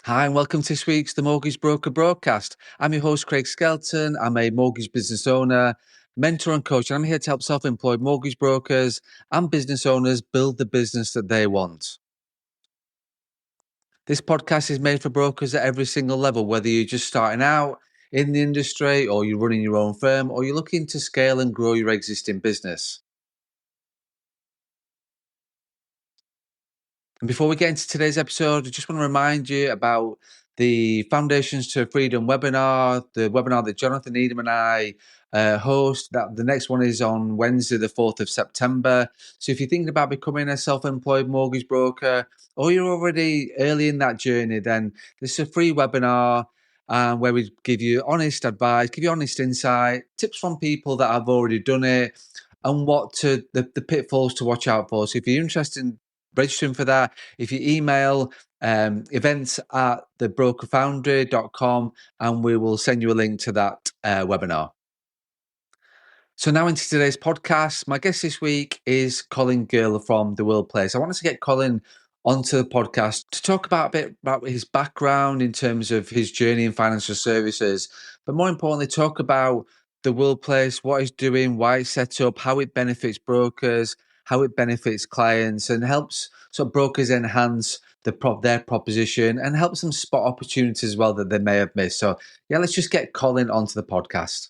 Hi, and welcome to this week's The Mortgage Broker Broadcast. I'm your host, Craig Skelton. I'm a mortgage business owner, mentor and coach, and I'm here to help self-employed mortgage brokers and business owners build the business that they want. This podcast is made for brokers at every single level, whether you're just starting out in the industry or you're running your own firm or you're looking to scale and grow your existing business. And before we get into today's episode, I just want to remind you about the Foundations to Freedom webinar, the webinar that Jonathan Needham and I host. That the next one is on Wednesday, the 4th of September. So if you're thinking about becoming a self-employed mortgage broker or you're already early in that journey, then this is a free webinar where we give you honest advice, give you honest insight, tips from people that have already done it, and the pitfalls to watch out for. So if you're interested in registering for that, if you email events@thebrokerfoundry.com and we will send you a link to that webinar. So now into today's podcast. My guest this week is Colin Gill from The Workplace. I wanted to get Colin onto the podcast to talk about a bit about his background in terms of his journey in financial services, but more importantly, talk about The Workplace, what he's doing, why it's set up, how it benefits brokers, how it benefits clients, and helps sort of brokers enhance their proposition and helps them spot opportunities as well that they may have missed. So yeah, let's just get Colin onto the podcast.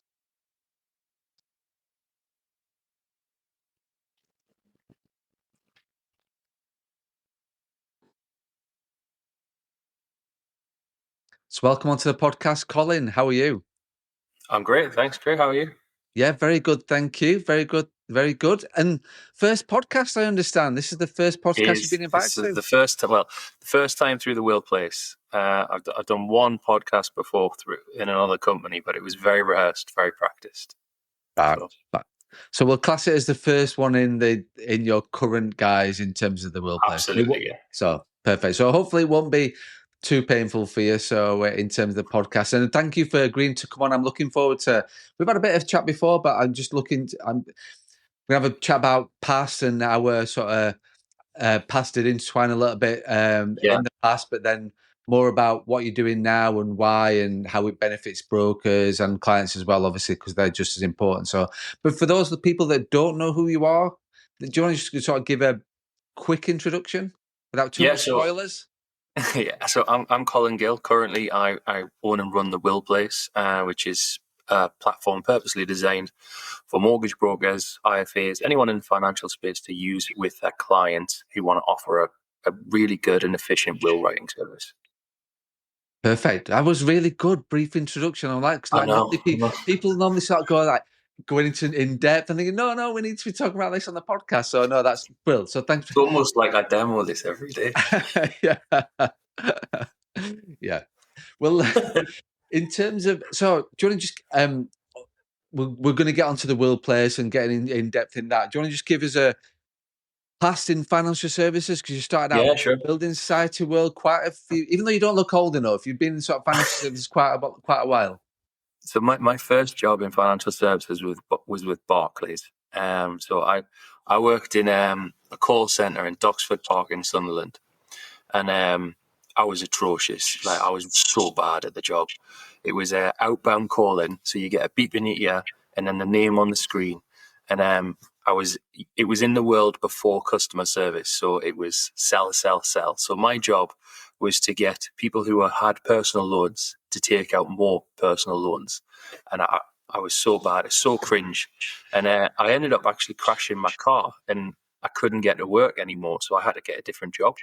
So welcome onto the podcast, Colin. How are you? I'm great. Thanks, Craig. How are you? Yeah, very good. Thank you. Very good. Very good. And first podcast, I understand. This is the first podcast you've been invited This is to? the first time through the Workplace. I've done one podcast before through in another company, but it was very rehearsed, very practiced. So we'll class it as the first one in your current guys in terms of the Workplace. Absolutely, yeah. So perfect. So hopefully it won't be too painful for you. So in terms of the podcast, and thank you for agreeing to come on. I'm looking forward to. We've had a bit of chat before, but I'm just looking. We have a chat about past and our sort of past did intertwine a little bit in the past, but then more about what you're doing now and why and how it benefits brokers and clients as well, obviously, because they're just as important. So, but for those of the people that don't know who you are, do you want to just sort of give a quick introduction without too much spoilers? So I'm Colin Gill. Currently, I own and run the Workplace, which is a platform purposely designed for mortgage brokers, IFAs, anyone in the financial space to use with their clients who want to offer a really good and efficient will writing service. Perfect. That was really good. Brief introduction. I know. People normally sort of go like going into in depth and thinking, no, we need to be talking about this on the podcast. So no, that's brilliant. So thanks. It's almost like I demo this every day. Yeah. Well, in terms of, so do you want to just we're going to get onto the Workplace and getting in depth in that. Do you want to just give us a past in financial services, because you started out building society world quite a few, even though you don't look old enough, you've been in sort of financial services quite a while. So my first job in financial services was with Barclays. So I worked in a call center in Doxford Park in Sunderland, and I was atrocious. Like, I was so bad at the job. It was outbound calling, so you get a beep in your ear and then the name on the screen, and it was in the world before customer service, so it was sell. So my job was to get people who had personal loans to take out more personal loans, and I was so bad, it's so cringe, and I ended up actually crashing my car, and I couldn't get to work anymore, so I had to get a different job.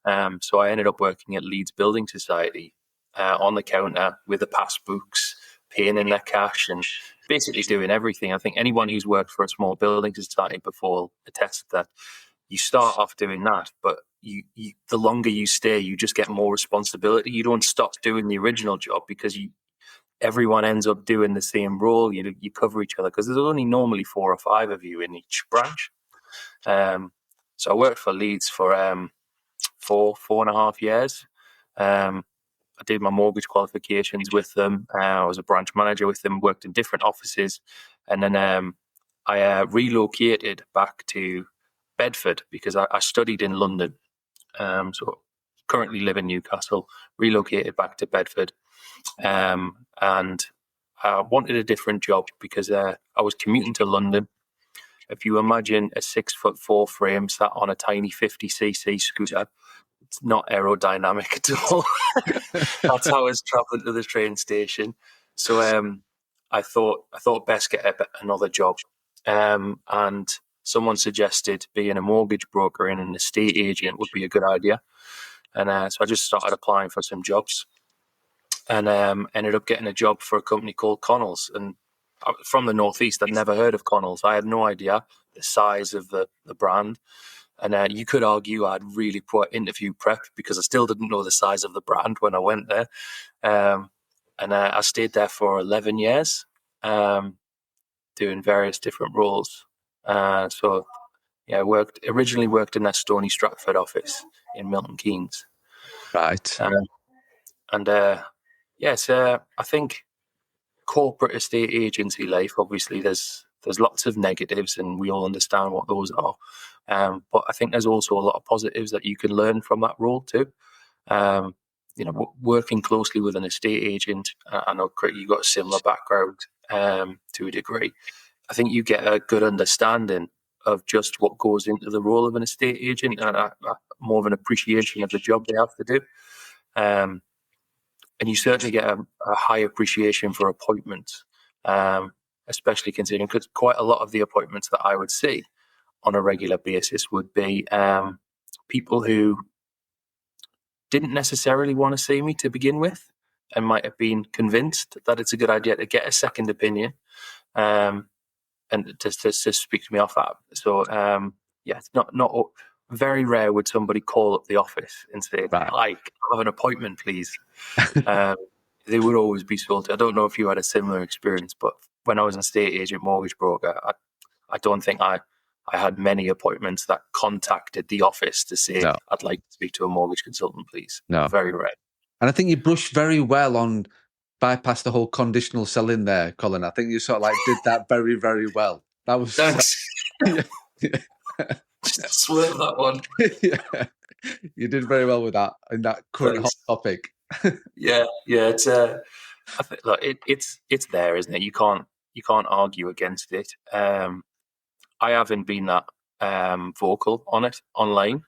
So I ended up working at Leeds Building Society on the counter with the passbooks, paying in their cash, and basically doing everything. I think anyone who's worked for a small building society before will attest that you start off doing that, but you the longer you stay, you just get more responsibility. You don't stop doing the original job because everyone ends up doing the same role. You cover each other because there's only normally 4 or 5 of you in each branch. So I worked for Leeds for 4.5 years. I did my mortgage qualifications with them. I was a branch manager with them, worked in different offices. And then I relocated back to Bedford because I studied in London. So currently live in Newcastle, relocated back to Bedford, and I wanted a different job because I was commuting to London. If you imagine a 6'4" frame sat on a tiny 50cc scooter, it's not aerodynamic at all. That's how I was traveling to the train station. So I thought best get another job. And someone suggested being a mortgage broker and an estate agent would be a good idea. And so I just started applying for some jobs, and ended up getting a job for a company called Connells. And from the Northeast, I'd never heard of Connells. I had no idea the size of the brand. And you could argue I had really poor interview prep because I still didn't know the size of the brand when I went there. And I stayed there for 11 years, doing various different roles. So yeah, I originally worked in their Stony Stratford office in Milton Keynes. Right. Yes, I think corporate estate agency life, obviously there's lots of negatives, and we all understand what those are. But I think there's also a lot of positives that you can learn from that role too. Working closely with an estate agent, I know you've got a similar background to a degree. I think you get a good understanding of just what goes into the role of an estate agent, and more of an appreciation of the job they have to do. And you certainly get a high appreciation for appointments, especially considering because quite a lot of the appointments that I would see on a regular basis would be people who didn't necessarily want to see me to begin with and might have been convinced that it's a good idea to get a second opinion and to speak to me off that. So, it's not very rare would somebody call up the office and say, Right. "Hi, have an appointment, please." They would always be sold. I don't know if you had a similar experience, but when I was an estate agent mortgage broker, I don't think I had many appointments that contacted the office to say, No. "I'd like to speak to a mortgage consultant, please." No. Very rare. And I think you brushed very well on bypass the whole conditional selling there, Colin. I think you sort of like did that very, very well. That was Thanks. yeah. Just swerve that one. Yeah. You did very well with that in that current hot topic. Yeah. It's I think, look, it's there, isn't it? You can't argue against it. I haven't been that vocal on it online,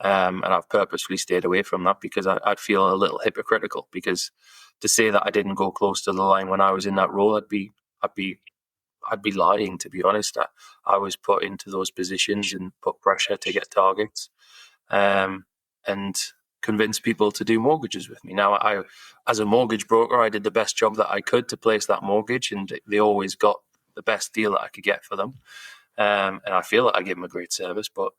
and I've purposefully stayed away from that because I'd feel a little hypocritical. Because to say that I didn't go close to the line when I was in that role, I'd be lying, to be honest. I was put into those positions and put pressure to get targets, and convince people to do mortgages with me. Now, as a mortgage broker, I did the best job that I could to place that mortgage, and they always got the best deal that I could get for them. And I feel that I give them a great service, but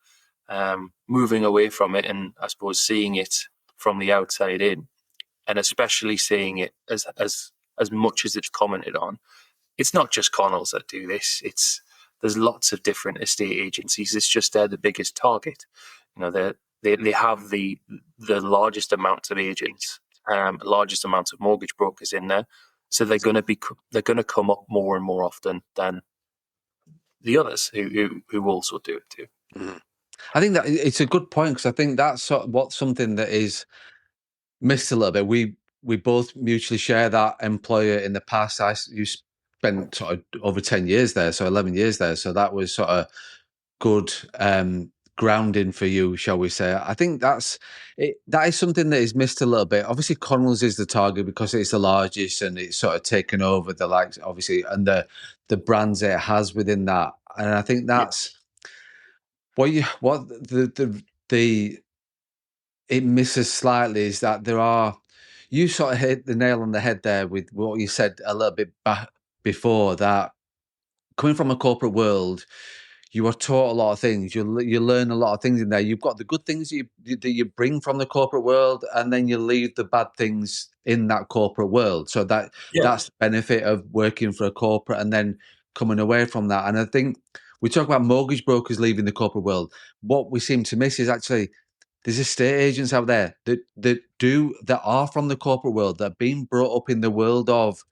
moving away from it and I suppose seeing it from the outside in, and especially seeing it as much as it's commented on, it's not just Connells that do this. There's lots of different estate agencies. It's just they're the biggest target. They have the largest amounts of agents, largest amounts of mortgage brokers in there, so they're going to come up more and more often than the others who also do it too. Mm. I think that it's a good point because I think that's something that is missed a little bit. We both mutually share that employer in the past. You spent sort of over 10 years there, so 11 years there. So that was sort of good grounding for you, shall we say. I think that is something that is missed a little bit. Obviously, Connells is the target because it's the largest and it's sort of taken over the likes, obviously, and the brands it has within that. And I think that's what it misses slightly is that you sort of hit the nail on the head there with what you said a little bit back before, that coming from a corporate world, you are taught a lot of things. You learn a lot of things in there. You've got the good things that you bring from the corporate world, and then you leave the bad things in that corporate world. So that's the benefit of working for a corporate and then coming away from that. And I think we talk about mortgage brokers leaving the corporate world. What we seem to miss is actually there's estate agents out there that are from the corporate world, that are being brought up in the world of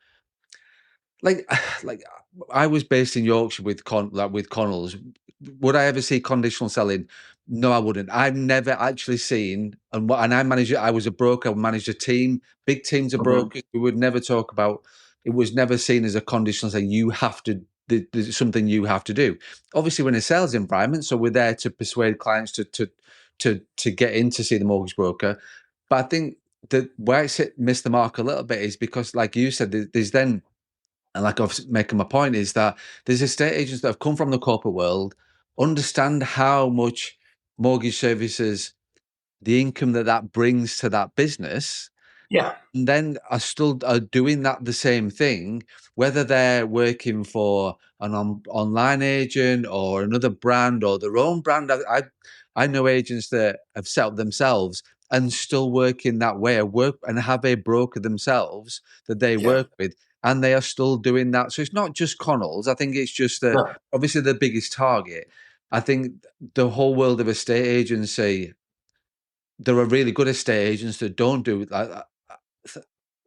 like I was based in Yorkshire with Connells. Would I ever see conditional selling? No, I wouldn't. I've never actually seen, and I managed. I was a broker. I managed a team, big teams of Mm-hmm. brokers. We would never talk about. It was never seen as a conditional saying you have to. There's something you have to do. Obviously, we're in a sales environment, so we're there to persuade clients to get in to see the mortgage broker. But I think that where it's missed the mark a little bit is because, like you said, there's then, and like I've making my point is that there's estate agents that have come from the corporate world, understand how much mortgage services, the income that brings to that business, Yeah, and then are still doing that the same thing, whether they're working for an online agent or another brand or their own brand. I know agents that have set up themselves and still work in that way, work and have a broker themselves that they yeah, work with, and they are still doing that. So it's not just Connells. I think it's just no, obviously the biggest target. I think the whole world of estate agency, there are really good estate agents that don't do like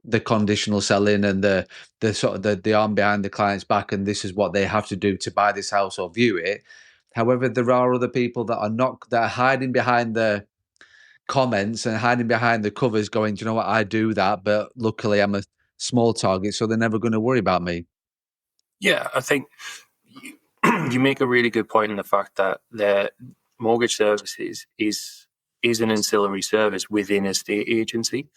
the conditional selling and the sort of the arm behind the client's back, and this is what they have to do to buy this house or view it. However, there are other people that are not, that are hiding behind the comments and hiding behind the covers going, do you know what, I do that, but luckily I'm a small target, so they're never going to worry about me. yeah. I think you, you make a really good point in the fact that the mortgage services is an ancillary service within a state agency.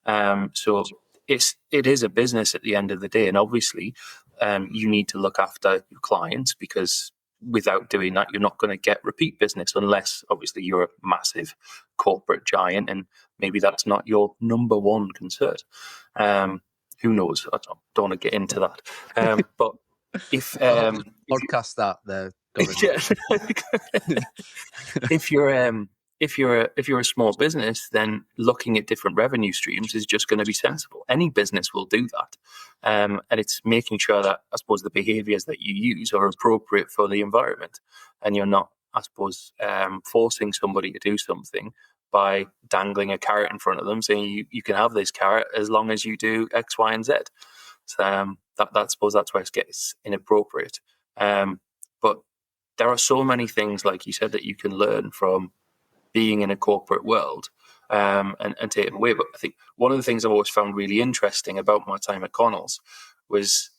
So it is a business at the end of the day, and obviously, you need to look after your clients because without doing that, you're not going to get repeat business unless obviously you're a massive corporate giant, and maybe that's not your number one concern. Who knows? I don't want to get into that. But if Oh, if podcast that there, Gavin. you, if you're a small business, then looking at different revenue streams is just going to be sensible. Any business will do that, and it's making sure that I suppose the behaviours that you use are appropriate for the environment, and you're not, I suppose, forcing somebody to do something by dangling a carrot in front of them, saying you can have this carrot as long as you do X, Y, and Z. So, that I suppose that's where it gets inappropriate. But there are so many things, like you said, that you can learn from being in a corporate world, and taken away. But I think one of the things I've always found really interesting about my time at Connells was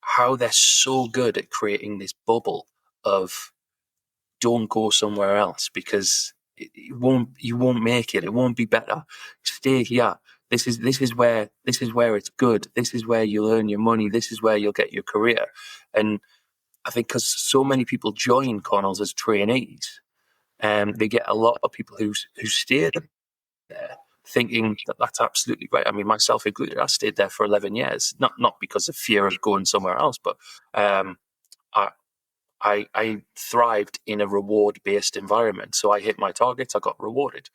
how they're so good at creating this bubble of don't go somewhere else because you won't make it. It won't be better. Stay here. This is where it's good. This is where you'll earn your money. This is where you'll get your career. And I think because so many people join Connells as trainees, they get a lot of people who stay there thinking that that's absolutely right. I mean, myself included, I stayed there for 11 years, not because of fear of going somewhere else, but I, I thrived in a reward-based environment. So I hit my targets, I got rewarded.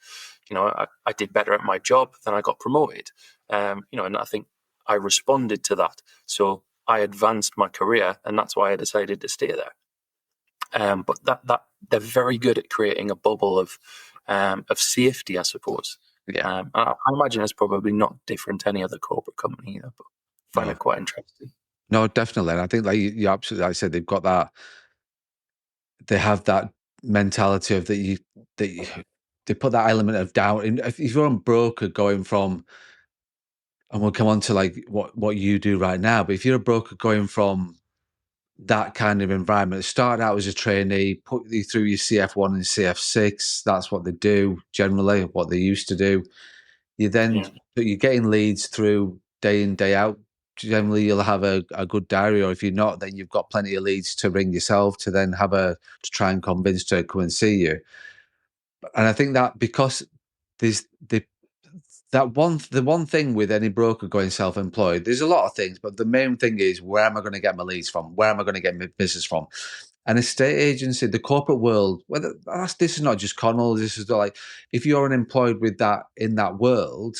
I did better at my job, then I got promoted. And I think I responded to that. So I advanced my career, and that's why I decided to stay there. But that they're very good at creating a bubble of safety, I suppose. Yeah. I imagine it's probably not different to any other corporate company either, but I find No. it quite interesting. No, definitely. And I think like you absolutely, like I said, they've got that, they have that mentality of they put that element of doubt in. If you're a broker going from, and we'll come on to like what you do right now, but if you're a broker going from that kind of environment, start out as a trainee, put you through your CF1 and CF6, that's what they do generally, what they used to do. You then, Yeah, you're getting leads through day in, day out. Generally, you'll have a good diary, or if you're not, then you've got plenty of leads to ring yourself to then to try and convince to come and see you. And I think that because there's the one thing with any broker going self-employed, there's a lot of things, but the main thing is, where am I going to get my leads from? Where am I going to get my business from? An estate agency, the corporate world, this is not just Connell, this is like, if you're unemployed with that in that world,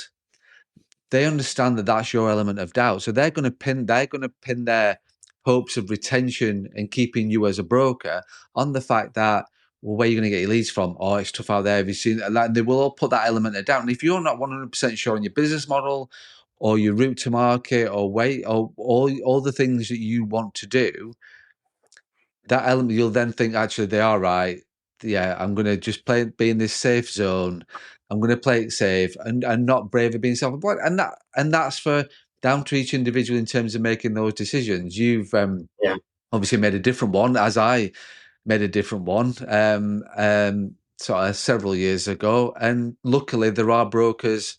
they understand that that's your element of doubt. So they're going to pin their hopes of retention and keeping you as a broker on the fact that, well, where are you going to get your leads from? Oh, it's tough out there. Have you seen that? And they will all put that element of doubt. And if you're not 100% sure on your business model or your route to market or way or all the things that you want to do, that element, you'll then think, actually, they are right. yeah, I'm going to just be in this safe zone. I'm going to play it safe and not brave at being self-employed. And that's for down to each individual in terms of making those decisions. You've Yeah. obviously made a different one, as I made a different one sort of several years ago. And luckily, there are brokers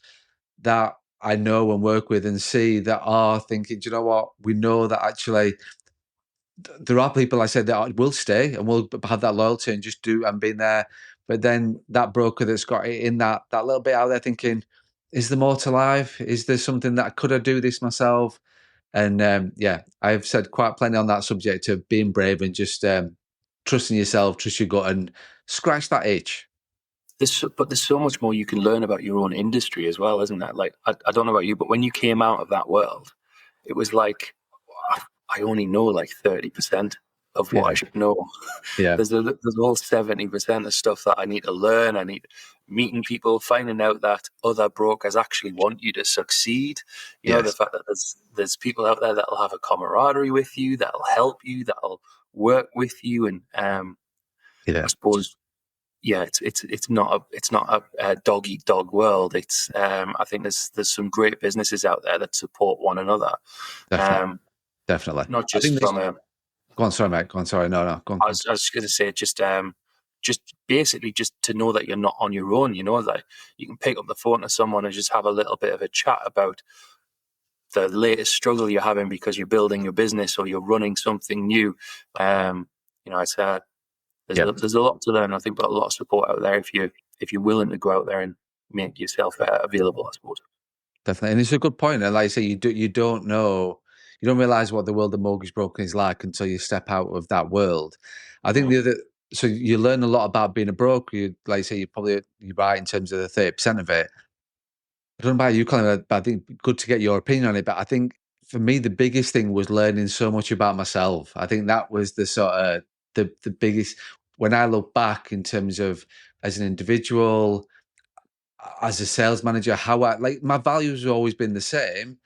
that I know and work with and see that are thinking, do you know what? We know that actually there are people I said that will stay and will have that loyalty and just do and being there. But then that broker that's got it in that little bit out there thinking, is there more to life? Is there something that could I do this myself? And yeah, I've said quite plenty on that subject of being brave and just trusting yourself, trust your gut, and scratch that itch. But there's so much more you can learn about your own industry as well, isn't there? Like, I don't know about you, but when you came out of that world, it was like, I only know like 30% of what Yeah, I should know. yeah, There's all 70% of stuff that I need to learn. I need meeting people, finding out that other brokers actually want you to succeed. You know, the yes, fact that there's people out there that'll have a camaraderie with you, that'll help you, that'll work with you, and yeah, I suppose, yeah, it's not a dog eat dog world. It's I think there's some great businesses out there that support one another. definitely, Um, definitely. not I think just this. from a Go on, sorry, mate. Go on, sorry. No, no, go on. I was going to say just basically just to know that you're not on your own. You know, that you can pick up the phone to someone and just have a little bit of a chat about the latest struggle you're having because you're building your business or you're running something new. You know, it's Yeah, there's a lot to learn. I think, but a lot of support out there if you're willing to go out there and make yourself available. I suppose. definitely. And it's a good point. And like I say, you don't know, you don't realize what the world of mortgage broking is like until you step out of that world. I think Mm. the other, so you learn a lot about being a broker. You, like you say, you're right in terms of the 30% of it. I don't know about you, Colin, but I think good to get your opinion on it. But I think for me, the biggest thing was learning so much about myself. I think that was the sort of the biggest when I look back in terms of as an individual, as a sales manager, how I like my values have always been the same,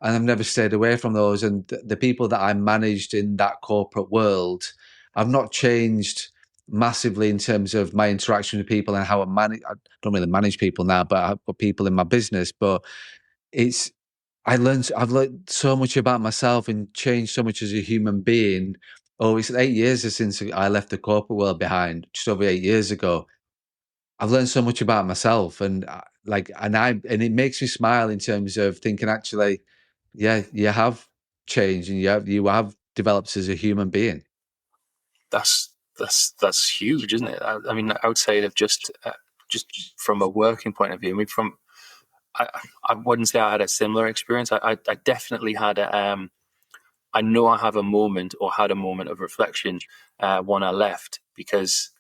and I've never stayed away from those. And the people that I managed in that corporate world, I've not changed massively in terms of my interaction with people and how I manage. I don't really manage people now, but I've got people in my business. But it's I've learned so much about myself and changed so much as a human being. Oh, it's 8 years since I left the corporate world behind, just over 8 years ago. I've learned so much about myself and and it makes me smile in terms of thinking actually, yeah, you have changed and you have developed as a human being. That's huge, isn't it? I mean, outside of just from a working point of view. I mean, I, I wouldn't say I had a similar experience. I definitely had I know I have a moment or had a moment of reflection when I left, because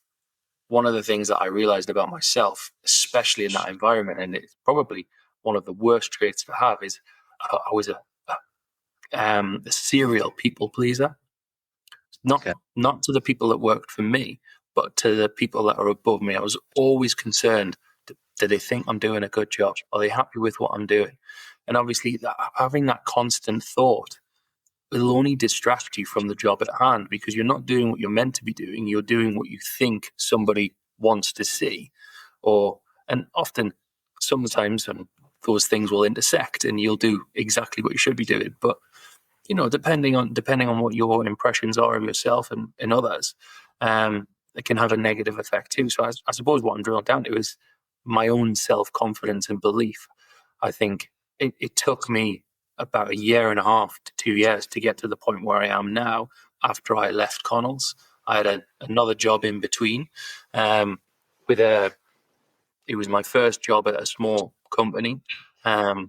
one of the things that I realized about myself, especially in that environment, and it's probably one of the worst traits to have, is I was a serial people pleaser. Not Okay. not to the people that worked for me, but to the people that are above me. I was always concerned: do they think I'm doing a good job? Are they happy with what I'm doing? And obviously, having that constant thought will only distract you from the job at hand, because you're not doing what you're meant to be doing. You're doing what you think somebody wants to see, and often, sometimes, those things will intersect, and you'll do exactly what you should be doing. But depending on what your impressions are of yourself and others, it can have a negative effect too. So I suppose what I'm drilling down to is my own self confidence and belief. I think it took me about a year and a half to 2 years to get to the point where I am now. After I left Connells, I had another job in between. With a, it was my first job at a small company. I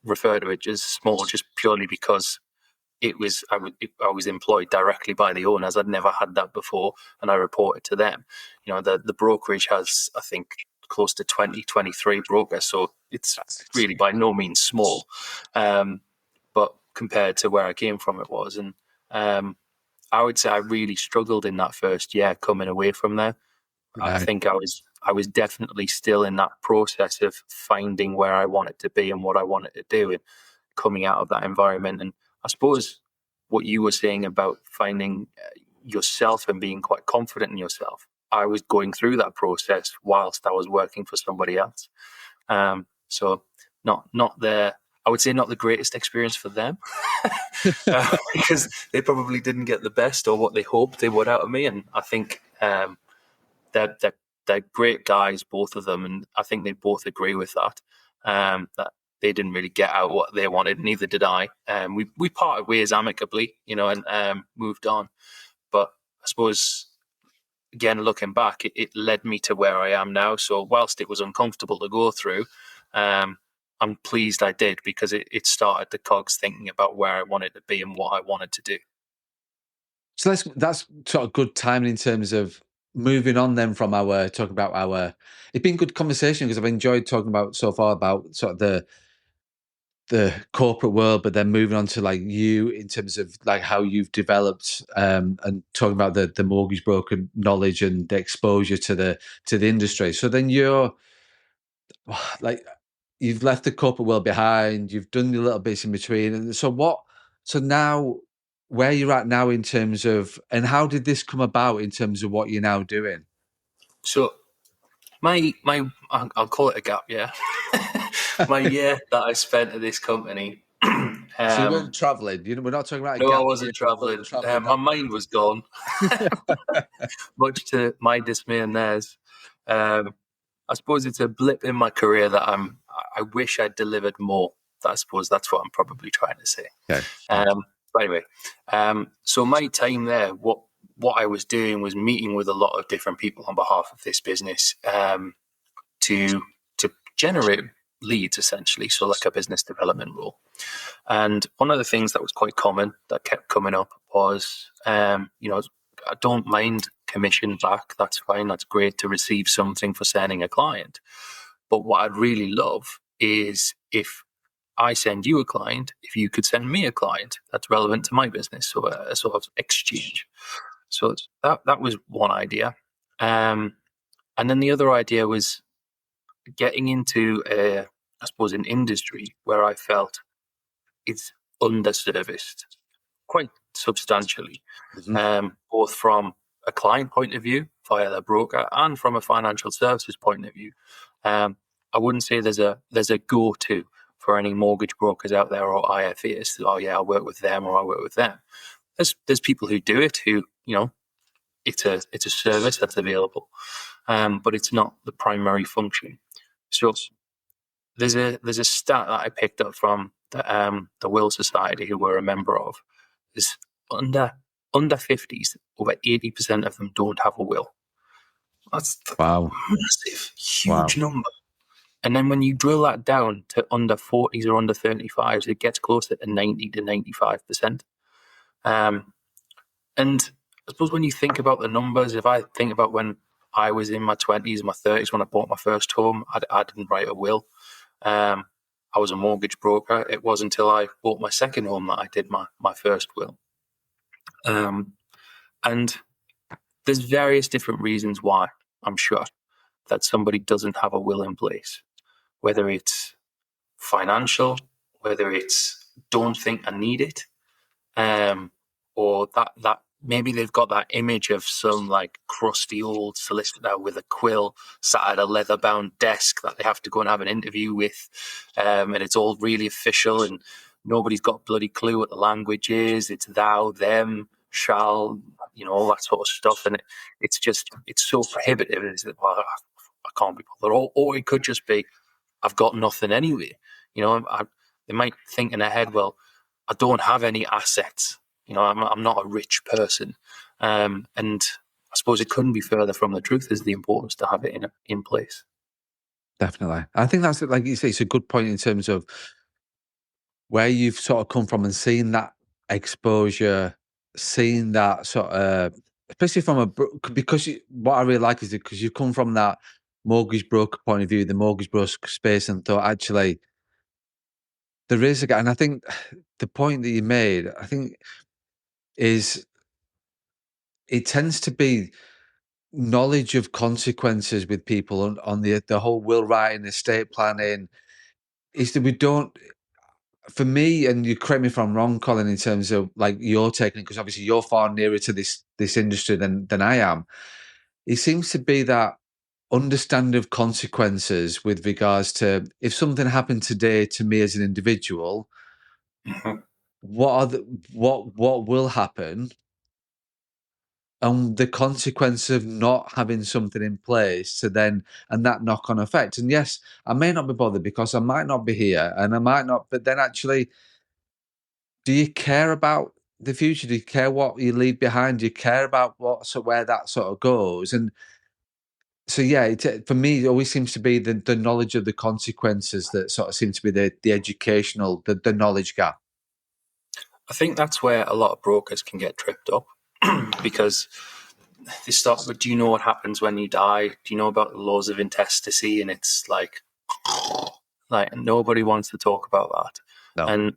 refer to it as small just purely because I was employed directly by the owners. I'd never had that before, and I reported to them. You know, the brokerage has, I think, close to 23 brokers, so it's really by no means small. But compared to where I came from, it was. And I would say I really struggled in that first year coming away from there. I Right. think I was definitely still in that process of finding where I wanted to be and what I wanted to do, and coming out of that environment. And I suppose what you were saying about finding yourself and being quite confident in yourself, I was going through that process whilst I was working for somebody else. So not the, I would say not the greatest experience for them, because they probably didn't get the best or what they hoped they would out of me. And I think they're they're great guys, both of them, and I think they both agree with that. That they didn't really get out what they wanted, neither did I. We parted ways amicably, and moved on. But I suppose, again, looking back, it led me to where I am now. So whilst it was uncomfortable to go through, I'm pleased I did, because it started the cogs thinking about where I wanted to be and what I wanted to do. So that's sort of good timing in terms of moving on then from our talking about our. It's been good conversation because I've enjoyed talking about so far about sort of the corporate world, but then moving on to like you in terms of like how you've developed and talking about the mortgage broker knowledge and the exposure to the industry. So then you're like, you've left the corporate world behind, you've done your little bits in between. And so now where you're at now in terms of, and how did this come about in terms of what you're now doing? So my I'll call it a gap year. My year that I spent at this company. So you weren't traveling. We're not talking about a No, I gap wasn't traveling. My mind was gone, much to my dismay and theirs. I suppose it's a blip in my career that I wish I'd delivered more. I suppose that's what I'm probably trying to say. Okay. But anyway, so my time there, what I was doing was meeting with a lot of different people on behalf of this business, to generate leads, essentially. So like a business development role. And one of the things that was quite common that kept coming up was, I don't mind commission back. That's fine. That's great to receive something for sending a client. But what I'd really love is if I send you a client, if you could send me a client that's relevant to my business. So a sort of exchange. So that was one idea. And then the other idea was getting into, I suppose, an industry where I felt it's underserviced quite substantially, both from a client point of view via their broker and from a financial services point of view. I wouldn't say there's a go-to for any mortgage brokers out there or IFAs. Oh yeah, I work with them or I work with them. There's people who do it who, it's a service that's available, but it's not the primary function. So there's a stat that I picked up from the Will Society, who we're a member of, is under 50s, over 80% of them don't have a will. That's wow, massive, huge number. And then when you drill that down to under 40s or under 35s, it gets closer to 90 to 95%. And I suppose when you think about the numbers, if I think about when I was in my 20s, my 30s, when I bought my first home, I didn't write a will. I was a mortgage broker. It wasn't until I bought my second home that I did my first will. And there's various different reasons why, I'm sure, that somebody doesn't have a will in place, whether it's financial, whether it's don't think I need it, or that maybe they've got that image of some like crusty old solicitor with a quill sat at a leather-bound desk that they have to go and have an interview with, and it's all really official and nobody's got a bloody clue what the language is. It's thou, them, shall, all that sort of stuff, and it's so prohibitive. It's that, well, I can't be bothered. Or it could just be, I've got nothing anyway. They might think in their head, well, I don't have any assets. I'm not a rich person. And I suppose it couldn't be further from the truth, is the importance to have it in place. Definitely. I think that's, like you say, it's a good point in terms of where you've sort of come from and seeing that exposure, seeing that sort of, especially from because what I really like is because you've come from that mortgage broker point of view, the mortgage broker space, and thought, actually, there is a guy. And I think the point that you made, I think, is it tends to be knowledge of consequences with people on the whole will writing, estate planning, is that we don't, for me, and you correct me if I'm wrong, Colin, in terms of like your technique, because obviously you're far nearer to this industry than I am, it seems to be that understanding of consequences with regards to if something happened today to me as an individual, Mhm. what are the what will happen and the consequence of not having something in place to then and that knock-on effect. And yes, I may not be bothered because I might not be here and I might not, but then actually, do you care about the future? Do you care what you leave behind? Do you care about where that sort of goes? And so yeah, for me, it always seems to be the knowledge of the consequences that sort of seems to be the educational, the knowledge gap. I think that's where a lot of brokers can get tripped up because they start with, do you know what happens when you die? Do you know about the laws of intestacy? And it's like nobody wants to talk about that. No. And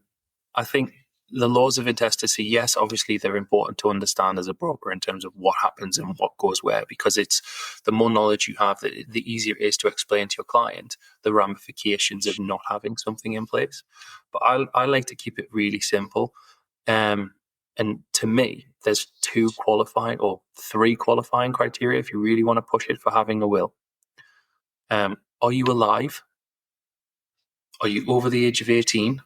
I think the laws of intestacy, yes, obviously they're important to understand as a broker in terms of what happens and what goes where, because it's the more knowledge you have, the easier it is to explain to your client the ramifications of not having something in place. But I like to keep it really simple. And to me, there's three qualifying criteria if you really want to push it for having a will. Are you alive? Are you over the age of 18?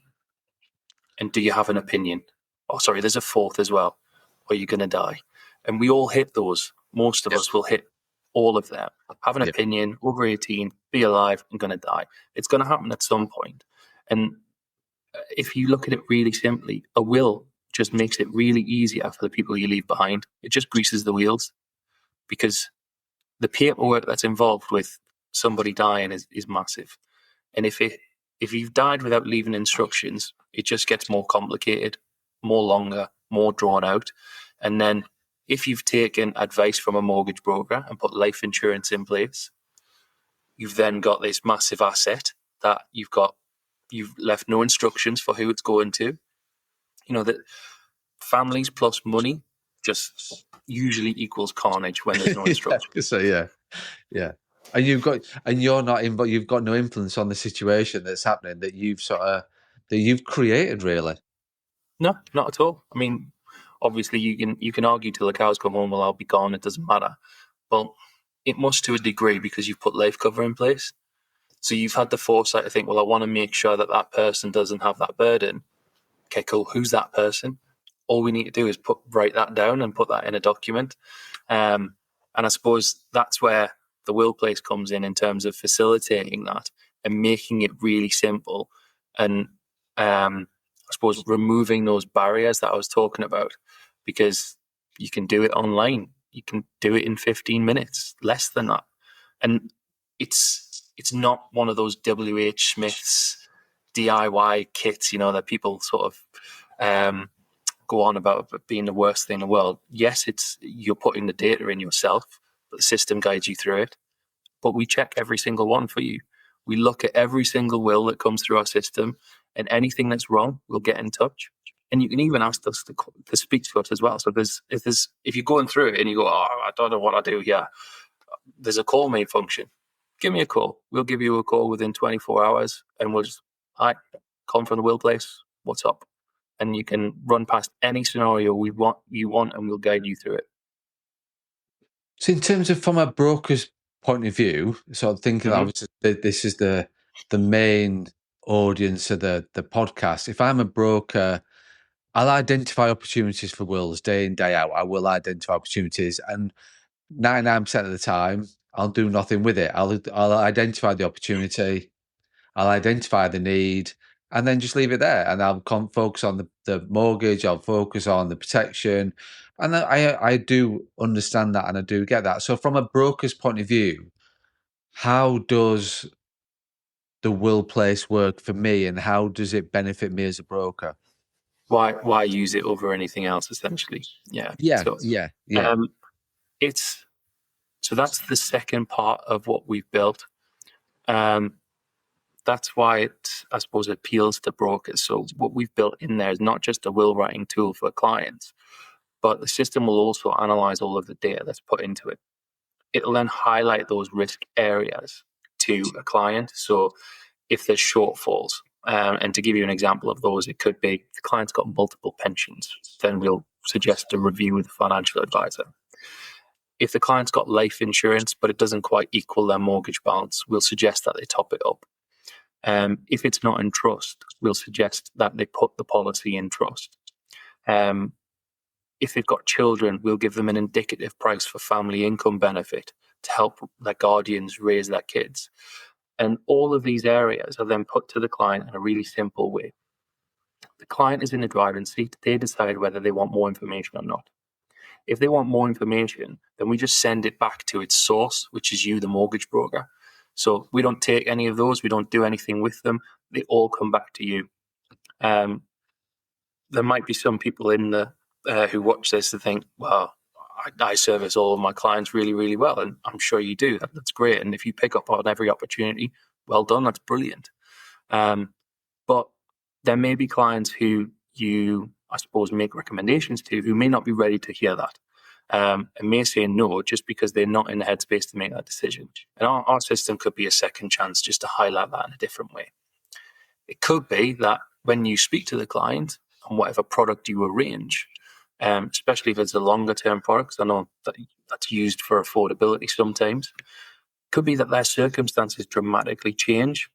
And do you have an opinion? Oh, sorry, there's a fourth as well. Are you going to die? And we all hit those. Most of Yep. us will hit all of them. Have an Yep. opinion, over 18, be alive, and going to die. It's going to happen at some point. And if you look at it really simply, a will just makes it really easier for the people you leave behind. It just greases the wheels because the paperwork that's involved with somebody dying is massive. And if you've died without leaving instructions, it just gets more complicated, more longer, more drawn out. And then if you've taken advice from a mortgage broker and put life insurance in place, you've then got this massive asset that you've left no instructions for who it's going to. You know, that families plus money just usually equals carnage when there's no instructions. So yeah. And you're not involved. You've got no influence on the situation that's happening that you've created, really. No, not at all. I mean, obviously you can argue till the cows come home, well, I'll be gone, it doesn't matter. Well, it must to a degree because you've put life cover in place. So you've had the foresight to think, well, I want to make sure that that person doesn't have that burden. Okay, cool. Who's that person? All we need to do is write that down and put that in a document. And I suppose that's where the will place comes in terms of facilitating that and making it really simple and I suppose removing those barriers that I was talking about, because you can do it online. You can do it in 15 minutes, less than that. And it's not one of those WH Smith's DIY kits, that people sort of go on about being the worst thing in the world. Yes, you're putting the data in yourself, but the system guides you through it. But we check every single one for you. We look at every single will that comes through our system, and anything that's wrong, we'll get in touch. And you can even ask us to speak to us as well. So if you're going through it and you go, oh, I don't know what I do here, there's a call me function. Give me a call. We'll give you a call within 24 hours, and we'll just, hi, Colin from the Will Place. What's up? And you can run past any scenario you want, and we'll guide you through it. So, in terms of from a broker's point of view, sort of thinking that Mm-hmm. obviously this is the main audience of the podcast. If I'm a broker, I'll identify opportunities for wills day in, day out. I will identify opportunities, and 99% of the time, I'll do nothing with it. I'll identify the opportunity, I'll identify the need, and then just leave it there. And I'll focus on the mortgage. I'll focus on the protection, and I do understand that, and I do get that. So, from a broker's point of view, how does the will place work for me, and how does it benefit me as a broker? Why use it over anything else? Essentially, yeah. Yeah, So, yeah, yeah. um, it's so that's the second part of what we've built. That's why it, I suppose, appeals to brokers. So what we've built in there is not just a will writing tool for clients, but the system will also analyze all of the data that's put into it. It'll then highlight those risk areas to a client. So if there's shortfalls, and to give you an example of those, it could be the client's got multiple pensions. Then we'll suggest a review with the financial advisor. If the client's got life insurance, but it doesn't quite equal their mortgage balance, we'll suggest that they top it up. If it's not in trust, we'll suggest that they put the policy in trust. If they've got children, we'll give them an indicative price for family income benefit to help their guardians raise their kids. And all of these areas are then put to the client in a really simple way. The client is in the driving seat. They decide whether they want more information or not. If they want more information, then we just send it back to its source, which is you, the mortgage broker. So we don't take any of those. We don't do anything with them. They all come back to you. There might be some people in the who watch this and think, well, I service all of my clients really, really well. And I'm sure you do. That's great. And if you pick up on every opportunity, well done. That's brilliant. But there may be clients who you, I suppose, make recommendations to who may not be ready to hear that. And may say no just because they're not in the headspace to make that decision. And our system could be a second chance just to highlight that in a different way. It could be that when you speak to the client on whatever product you arrange, especially if it's a longer term product, I know that that's used for affordability sometimes, could be that their circumstances dramatically change.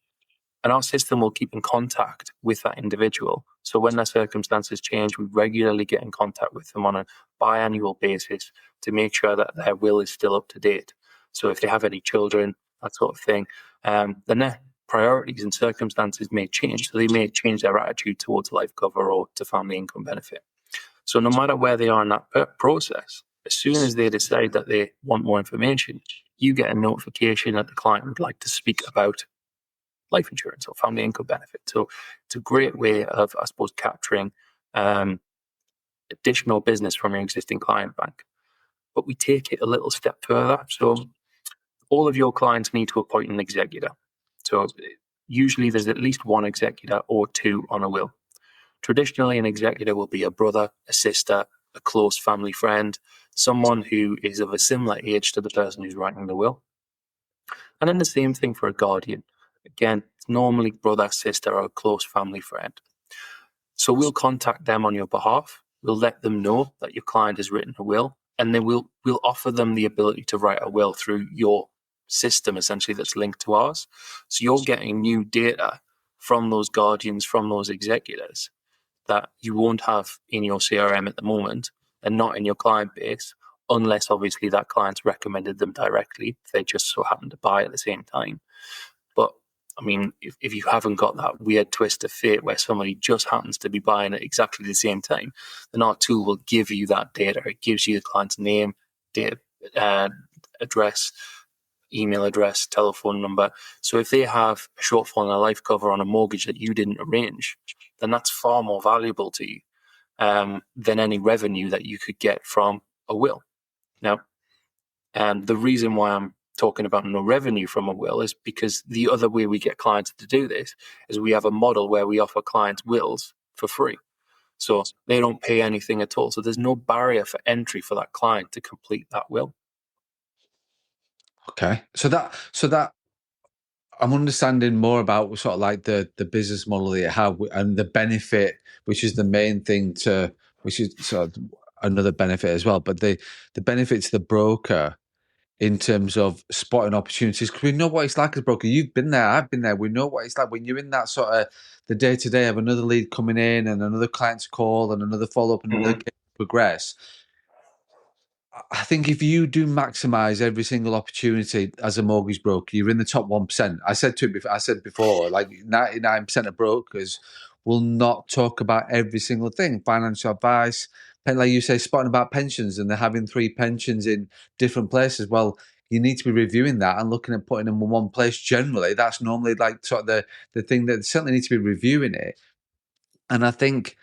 And our system will keep in contact with that individual. So when their circumstances change, we regularly get in contact with them on a biannual basis to make sure that their will is still up to date. So if they have any children, that sort of thing, then their priorities and circumstances may change. So they may change their attitude towards life cover or to family income benefit. So no matter where they are in that process, as soon as they decide that they want more information, you get a notification that the client would like to speak about life insurance or family income benefit. So it's a great way of, I suppose, capturing additional business from your existing client bank. But we take it a little step further. So all of your clients need to appoint an executor. So usually there's at least one executor or two on a will. Traditionally, an executor will be a brother, a sister, a close family friend, someone who is of a similar age to the person who's writing the will. And then the same thing for a guardian. Again, it's normally brother, sister, or a close family friend. So we'll contact them on your behalf. We'll let them know that your client has written a will, and then we'll offer them the ability to write a will through your system, essentially, that's linked to ours. So you're getting new data from those guardians, from those executors, that you won't have in your CRM at the moment and not in your client base, unless obviously that client's recommended them directly, if they just so happen to buy at the same time. But I mean, if you haven't got that weird twist of fate where somebody just happens to be buying at exactly the same time, then our tool will give you that data. It gives you the client's name, date, address, email address, telephone number. So if they have a shortfall in a life cover on a mortgage that you didn't arrange, then that's far more valuable to you than any revenue that you could get from a will. Now, the reason why I'm talking about no revenue from a will is because the other way we get clients to do this is we have a model where we offer clients wills for free. So they don't pay anything at all. So there's no barrier for entry for that client to complete that will. Okay. So that I'm understanding more about sort of like the business model that you have and the benefit, which is the main thing which is sort of another benefit as well. But the benefit to the broker in terms of spotting opportunities, because we know what it's like as a broker. You've been there, I've been there. We know what it's like when you're in that sort of the day-to-day of another lead coming in and another client to call and another follow-up and another case to progress. I think if you do maximize every single opportunity as a mortgage broker, you're in the top 1%. I said before, like 99% of brokers will not talk about every single thing. Financial advice, like you say, spotting about pensions and they're having 3 pensions in different places. Well, you need to be reviewing that and looking at putting them in one place. Generally, that's normally like sort of the thing that certainly need to be reviewing it. And I think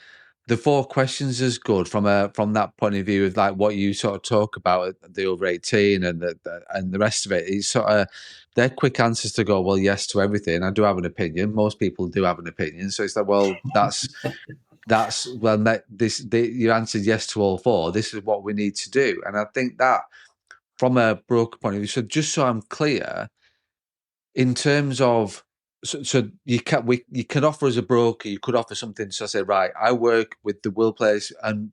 the 4 questions is good from that point of view of like what you sort of talk about the over 18 and the rest of it. It's sort of they're quick answers to go, well, yes to everything. I do have an opinion. Most people do have an opinion. So it's like, well, you answered yes to all 4. This is what we need to do. And I think that from a broker point of view, so just so I'm clear, in terms of so you can offer as a broker, you could offer something. So I say, right, I work with the will place and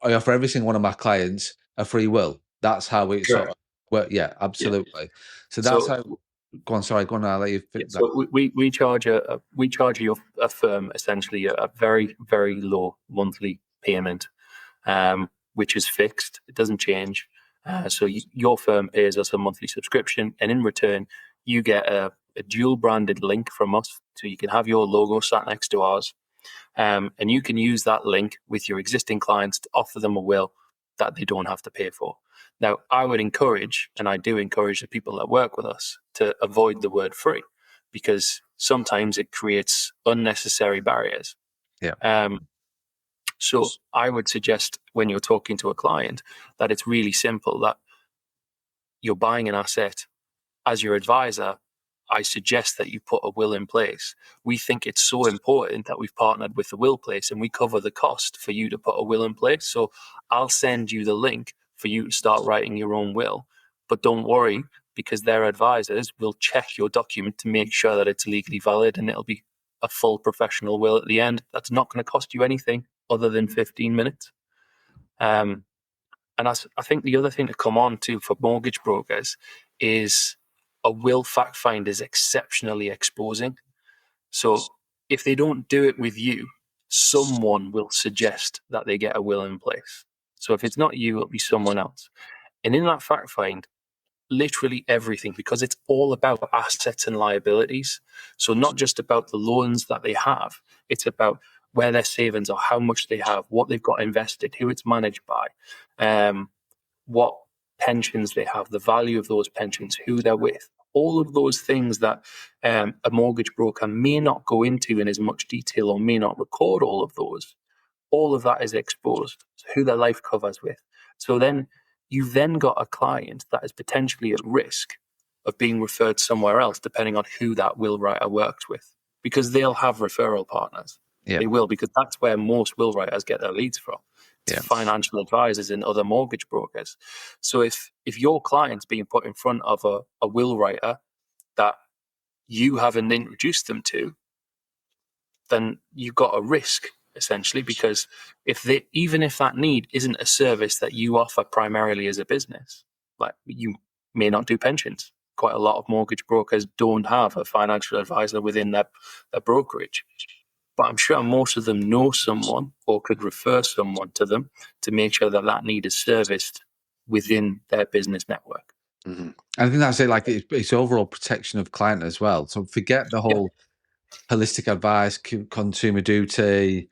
I offer every single one of my clients a free will. That's how it sort of works. Yeah, absolutely. Yeah. So that's how. Go on. Sorry, go on. I'll let you. So we charge a firm essentially a very, very low monthly payment, which is fixed. It doesn't change. So your firm pays us a monthly subscription, and in return, you get a dual branded link from us, so you can have your logo sat next to ours, and you can use that link with your existing clients to offer them a will that they don't have to pay for. Now, I would encourage, and I do encourage the people that work with us to avoid the word free, because sometimes it creates unnecessary barriers. Yeah. So I would suggest when you're talking to a client that it's really simple, that you're buying an asset. As your advisor, I suggest that you put a will in place. We think it's so important that we've partnered with the will place, and we cover the cost for you to put a will in place. So I'll send you the link for you to start writing your own will. But don't worry, because their advisors will check your document to make sure that it's legally valid, and it'll be a full professional will at the end. That's not going to cost you anything other than 15 minutes. And I think the other thing to come on to for mortgage brokers is a will fact find is exceptionally exposing. So if they don't do it with you, someone will suggest that they get a will in place. So if it's not you, it'll be someone else. And in that fact find, literally everything, because it's all about assets and liabilities. So not just about the loans that they have, it's about where their savings are, how much they have, what they've got invested, who it's managed by, what pensions they have, the value of those pensions, who they're with. All of those things that a mortgage broker may not go into in as much detail or may not record all of those. All of that is exposed, who their life covers with. So then you've then got a client that is potentially at risk of being referred somewhere else, depending on who that will writer works with, because they'll have referral partners. Yeah. They will, because that's where most will writers get their leads from. It's financial advisors and other mortgage brokers. So if your client's being put in front of a will writer that you haven't introduced them to, then you've got a risk, essentially, because even if that need isn't a service that you offer primarily as a business, like you may not do pensions. Quite a lot of mortgage brokers don't have a financial advisor within their brokerage. But I'm sure most of them know someone or could refer someone to them to make sure that that need is serviced within their business network. Mm-hmm. I think that's it. Like it's overall protection of client as well. So forget the whole holistic advice, consumer duty,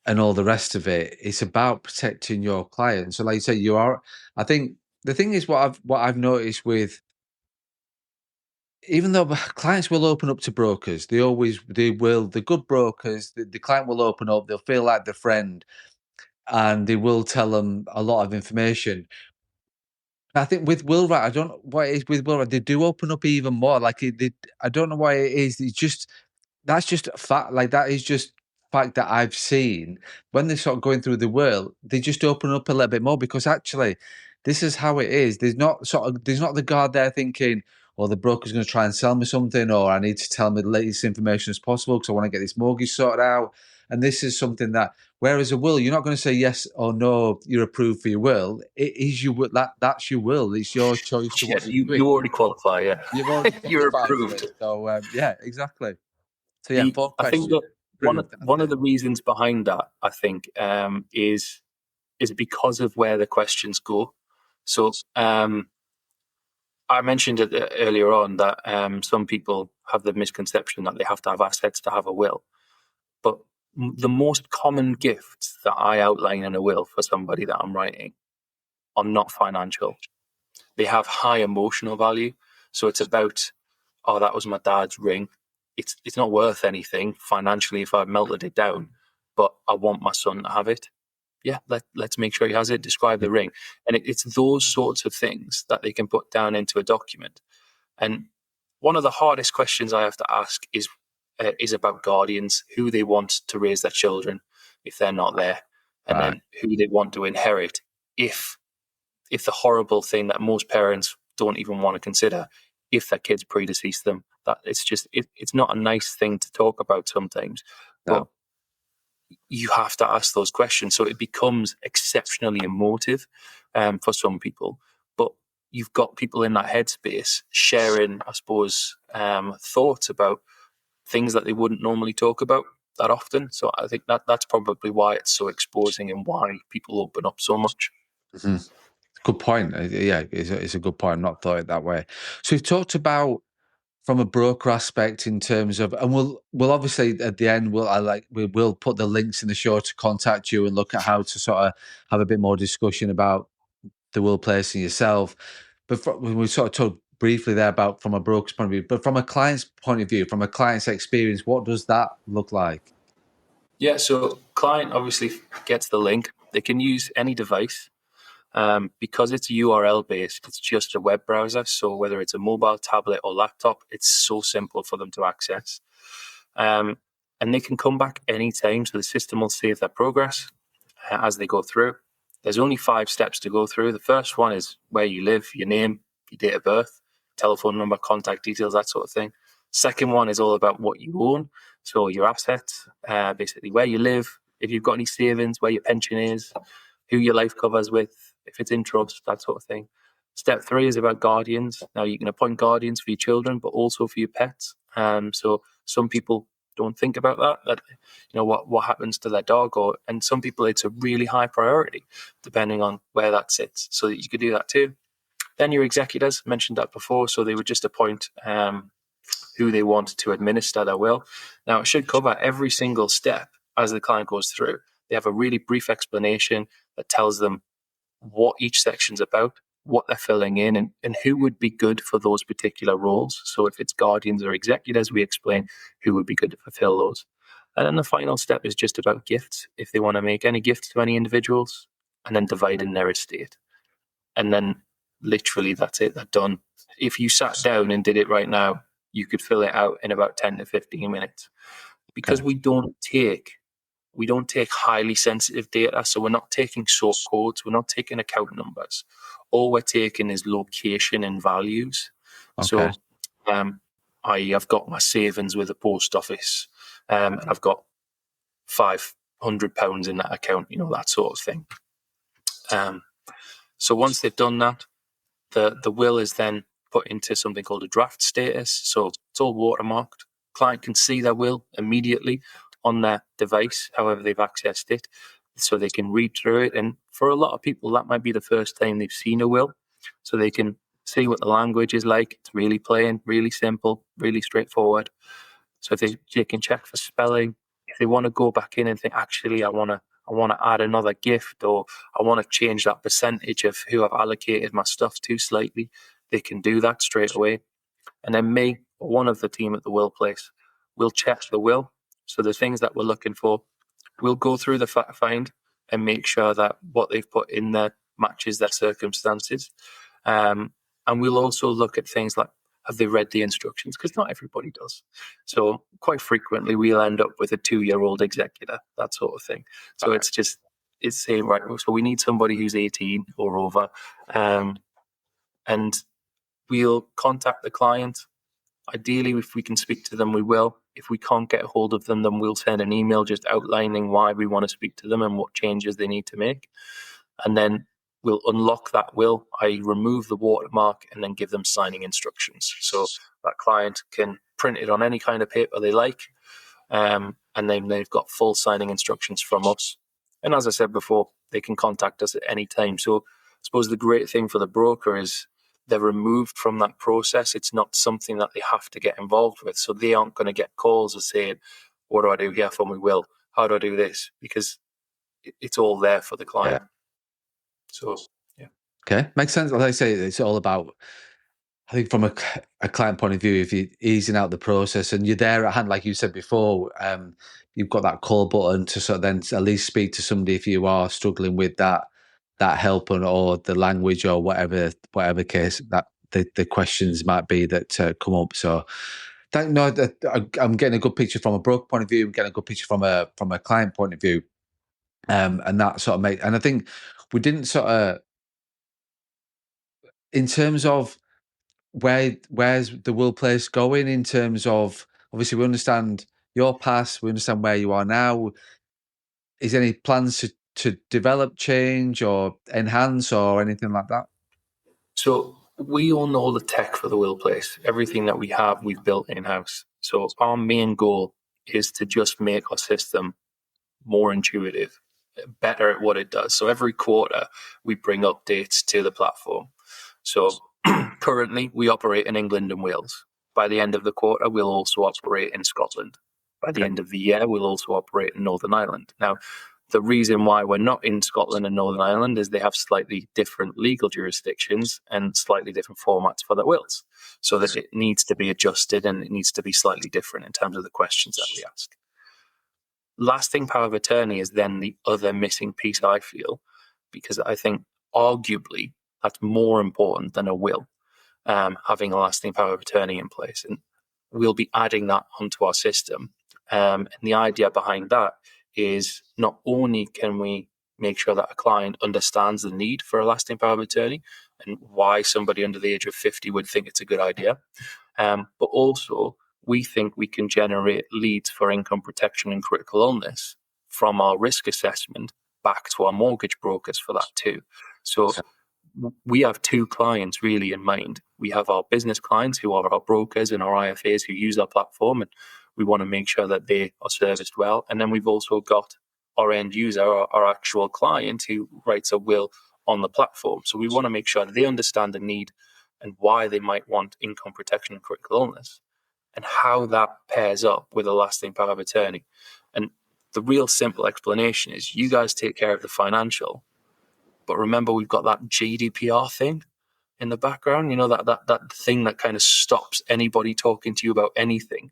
and all the rest of it. It's about protecting your client. So, like you say, I think the thing is what I've noticed with, even though clients will open up to brokers, they will. The good brokers, the client will open up. They'll feel like their friend, and they will tell them a lot of information. I think with Willwright, I don't know what it is with Willwright. They do open up even more. Like I don't know why it is. It's just that's just a fact. Like that is just fact that I've seen when they're sort of going through the world. They just open up a little bit more because actually, this is how it is. There's not the guard there thinking, "Well, the broker's going to try and sell me something," or "I need to tell me the latest information as possible because I want to get this mortgage sorted out." And this is something that, whereas a will, you're not going to say yes or no, you're approved for your will. It is your will. That's your will. It's your choice to what you're doing. You already qualify, yeah. You've already You're qualified for approved. it. So, yeah, exactly. So, yeah, fourth I think question. that one of the reasons behind that, I think, is because of where the questions go. So, I mentioned it earlier on that some people have the misconception that they have to have assets to have a will. But the most common gifts that I outline in a will for somebody that I'm writing are not financial. They have high emotional value. So it's about, oh, that was my dad's ring. It's not worth anything financially if I melted it down, but I want my son to have it. Yeah, let's make sure he has it. Describe the ring. And it's those sorts of things that they can put down into a document. And one of the hardest questions I have to ask is about guardians, who they want to raise their children if they're not there, and then who they want to inherit if the horrible thing that most parents don't even want to consider, if their kids predecease them. That it's just it's not a nice thing to talk about sometimes. No. But you have to ask those questions. So it becomes exceptionally emotive for some people. But you've got people in that headspace sharing, I suppose, thoughts about things that they wouldn't normally talk about that often. So I think that's probably why it's so exposing and why people open up so much. Mm-hmm. Good point. Yeah, it's a good point. I've not thought it that way. So we've talked about from a broker aspect in terms of, and we'll obviously at the end we will put the links in the show to contact you and look at how to sort of have a bit more discussion about the will place and yourself. But we sort of talked briefly there about from a broker's point of view, but from a client's point of view, from a client's experience, what does that look like? Yeah, so client obviously gets the link. They can use any device. Because it's URL based, it's just a web browser. So whether it's a mobile, tablet, or laptop, it's so simple for them to access. And they can come back anytime. So the system will save their progress as they go through. There's only 5 steps to go through. The first one is where you live, your name, your date of birth, telephone number, contact details, that sort of thing. Second one is all about what you own. So your assets, basically where you live, if you've got any savings, where your pension is, who your life covers with, if it's in trust, that sort of thing. Step 3 is about guardians. Now you can appoint guardians for your children, but also for your pets. So some people don't think about that what happens to their dog, and some people it's a really high priority depending on where that sits. So you could do that too. Then your executors, mentioned that before, so they would just appoint who they want to administer their will. Now it should cover every single step as the client goes through. They have a really brief explanation that tells them what each section's about, what they're filling in, and who would be good for those particular roles. So if it's guardians or executors, we explain who would be good to fulfill those. And then the final step is just about gifts, if they want to make any gifts to any individuals, and then dividing their estate. And then literally that's it, they're done. If you sat down and did it right now, you could fill it out in about 10 to 15 minutes. Because we don't take highly sensitive data. So we're not taking source codes. We're not taking account numbers. All we're taking is location and values. Okay. So I've got my savings with the post office. And I've got £500 in that account, that sort of thing. So once they've done that, the will is then put into something called a draft status. So it's all watermarked. Client can see their will immediately on their device, however they've accessed it, so they can read through it. And for a lot of people, that might be the first time they've seen a will, so they can see what the language is like. It's really plain, really simple, really straightforward. So if they can check for spelling. If they want to go back in and think, actually, I want to add another gift, or I want to change that percentage of who I've allocated my stuff to slightly, they can do that straight away. And then me, or one of the team at the will place, will check the will. So the things that we're looking for, we'll go through the fact find and make sure that what they've put in there matches their circumstances. And we'll also look at things like, have they read the instructions? Because not everybody does. So quite frequently we'll end up with a 2-year-old executor, that sort of thing. So it's saying, right, so we need somebody who's 18 or over. And we'll contact the client. Ideally, if we can speak to them, we will. If we can't get a hold of them, then we'll send an email just outlining why we want to speak to them and what changes they need to make. And then we'll unlock that will, i.e. remove the watermark, and then give them signing instructions. So that client can print it on any kind of paper they like, and then they've got full signing instructions from us. And as I said before, they can contact us at any time. So I suppose the great thing for the broker is they're removed from that process. It's not something that they have to get involved with. So they aren't going to get calls of saying, what do I do here for my will? How do I do this? Because it's all there for the client. Yeah. So, yeah. Okay. Makes sense. Like I say, it's all about, I think from a client point of view, if you're easing out the process and you're there at hand, like you said before, you've got that call button to sort of then at least speak to somebody if you are struggling with that help or the language or whatever case that the questions might be that come up. So I'm getting a good picture from a broker point of view. I'm getting a good picture from a client point of view, and that sort of and I think we didn't sort of, in terms of where's the will place going, in terms of, obviously we understand your past, we understand where you are now. is any plans to develop, change, or enhance, or anything like that? So we own all the tech for the Will Place. Everything that we have, we've built in-house. So our main goal is to just make our system more intuitive, better at what it does. So every quarter, we bring updates to the platform. So currently, we operate in England and Wales. By the end of the quarter, we'll also operate in Scotland. By the Okay. end of the year, we'll also operate in Northern Ireland. Now, the reason why we're not in Scotland and Northern Ireland is they have slightly different legal jurisdictions and slightly different formats for their wills. So that it needs to be adjusted and it needs to be slightly different in terms of the questions that we ask. Lasting power of attorney is then the other missing piece, I feel, because I think arguably that's more important than a will, having a lasting power of attorney in place. And we'll be adding that onto our system. And the idea behind that is not only can we make sure that a client understands the need for a lasting power of attorney and why somebody under the age of 50 would think it's a good idea, but also we think we can generate leads for income protection and critical illness from our risk assessment back to our mortgage brokers for that too. So we have two clients really in mind. We have our business clients who are our brokers and our IFAs who use our platform, and we want to make sure that they are serviced well. And then we've also got our end user, our actual client who writes a will on the platform. So we want to make sure that they understand the need and why they might want income protection and critical illness and how that pairs up with a lasting power of attorney. And the real simple explanation is you guys take care of the financial, but remember we've got that GDPR thing in the background, you know, that thing that kind of stops anybody talking to you about anything.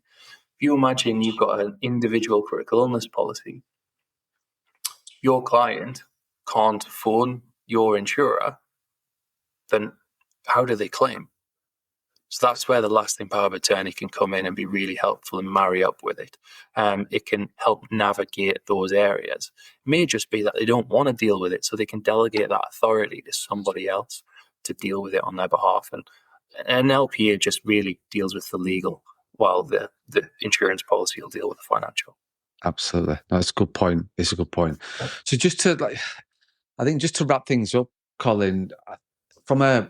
If you imagine you've got an individual critical illness policy, your client can't phone your insurer, then how do they claim? So that's where the lasting power of attorney can come in and be really helpful and marry up with it. It can help navigate those areas. It may just be that they don't want to deal with it, so they can delegate that authority to somebody else to deal with it on their behalf. And an LPA just really deals with the legal, while the insurance policy will deal with the financial. Absolutely. No, that's a good point. It's a good point. So just to I think just to wrap things up, Colin, from a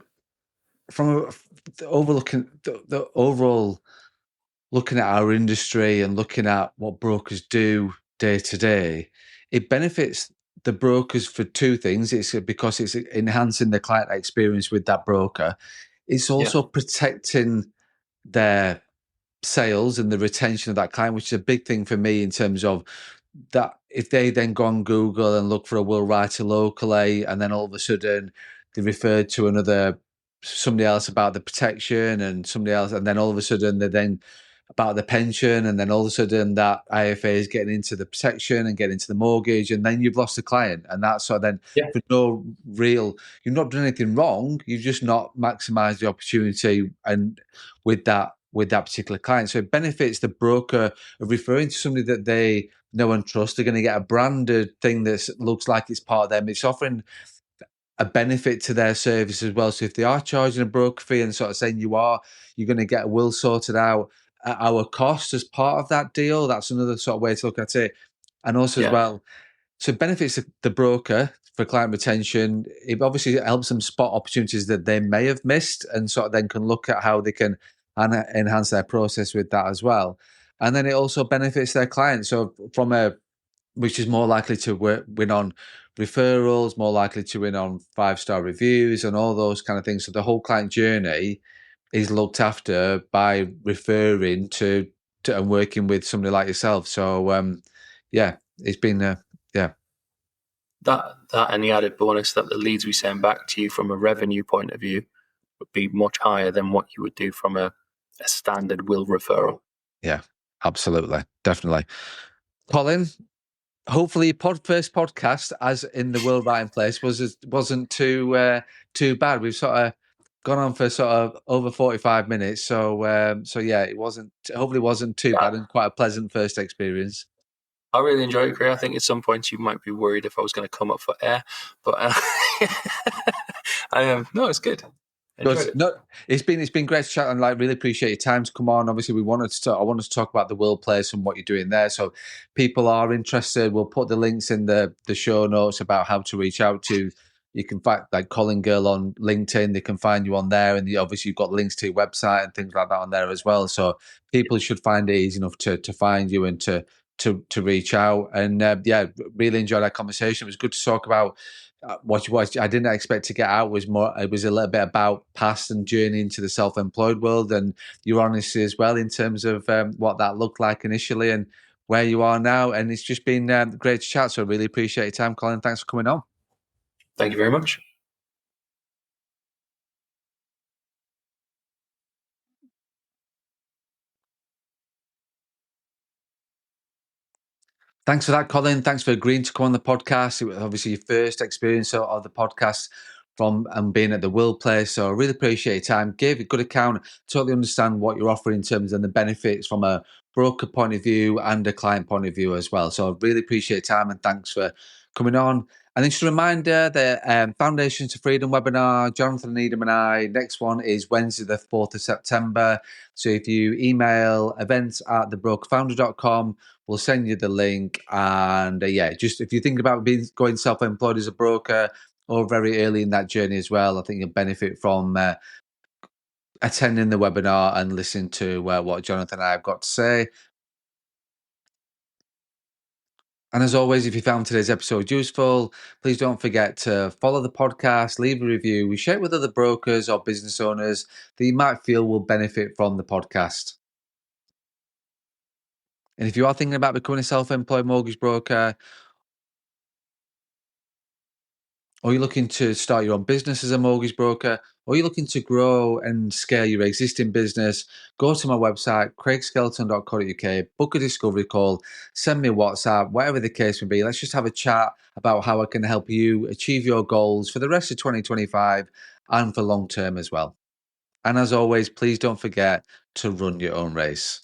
overlooking the overall, looking at our industry and looking at what brokers do day to day, it benefits the brokers for two things. It's because it's enhancing the client experience with that broker. It's also protecting their sales and the retention of that client, which is a big thing for me in terms of that. If they then go on Google and look for a will writer locally, and then all of a sudden they referred to somebody else about the protection and somebody else, and then all of a sudden they're then about the pension, and then all of a sudden that IFA is getting into the protection and getting into the mortgage, and then you've lost the client. And that's so then for no real, you've not done anything wrong, you've just not maximized the opportunity and with that particular client. So it benefits the broker of referring to somebody that they know and trust. They're going to get a branded thing that looks like it's part of them. It's offering a benefit to their service as well. So if they are charging a broker fee and sort of saying you're going to get a will sorted out at our cost as part of that deal, that's another sort of way to look at it. And also as well, so it benefits the broker for client retention. It obviously helps them spot opportunities that they may have missed and sort of then can look at how they can enhance their process with that as well. And then it also benefits their clients. So which is more likely to win on referrals, more likely to win on 5-star reviews and all those kind of things. So the whole client journey is looked after by referring to and working with somebody like yourself. So it's been that and the added bonus that the leads we send back to you from a revenue point of view would be much higher than what you would do from a standard will referral. Yeah, absolutely. Definitely. Colin, hopefully your first podcast as in the Will Writing Place wasn't too bad. We've sort of gone on for sort of over 45 minutes. So it hopefully wasn't too bad and quite a pleasant first experience. I really enjoyed it, Craig. I think at some point you might be worried if I was going to come up for air, but no, it's good. enjoyed it. No, it's been great to chat, and like really appreciate your time to come on. Obviously, I wanted to talk about the World Place and what you're doing there. So people are interested. We'll put the links in the show notes about how to reach out to. You can find like Colin Gill on LinkedIn. They can find you on there, and obviously you've got links to your website and things like that on there as well. So people should find it easy enough to find you and to reach out. And yeah, really enjoyed our conversation. It was good to talk about what I didn't expect to get out was more. It was a little bit about past and journey into the self-employed world, and your honesty as well in terms of what that looked like initially and where you are now. And it's just been great to chat. So I really appreciate your time, Colin. Thanks for coming on. Thank you very much. Thanks for that, Colin. Thanks for agreeing to come on the podcast. It was obviously your first experience of the podcast from and being at the World Place. So I really appreciate your time. Gave a good account. Totally understand what you're offering in terms of the benefits from a broker point of view and a client point of view as well. So I really appreciate your time and thanks for coming on. And then just a reminder, the Foundations to Freedom webinar, Jonathan Needham and I, next one is Wednesday, the 4th of September. So if you email events@thebrokerfounder.com, we'll send you the link. And yeah, just if you're thinking about going self-employed as a broker or very early in that journey as well, I think you'll benefit from attending the webinar and listening to what Jonathan and I have got to say. And as always, if you found today's episode useful, please don't forget to follow the podcast, leave a review. We share it with other brokers or business owners that you might feel will benefit from the podcast. And if you are thinking about becoming a self-employed mortgage broker, or you're looking to start your own business as a mortgage broker, or you're looking to grow and scale your existing business, go to my website, craigskelton.co.uk, book a discovery call, send me a WhatsApp, whatever the case may be. Let's just have a chat about how I can help you achieve your goals for the rest of 2025 and for long term as well. And as always, please don't forget to run your own race.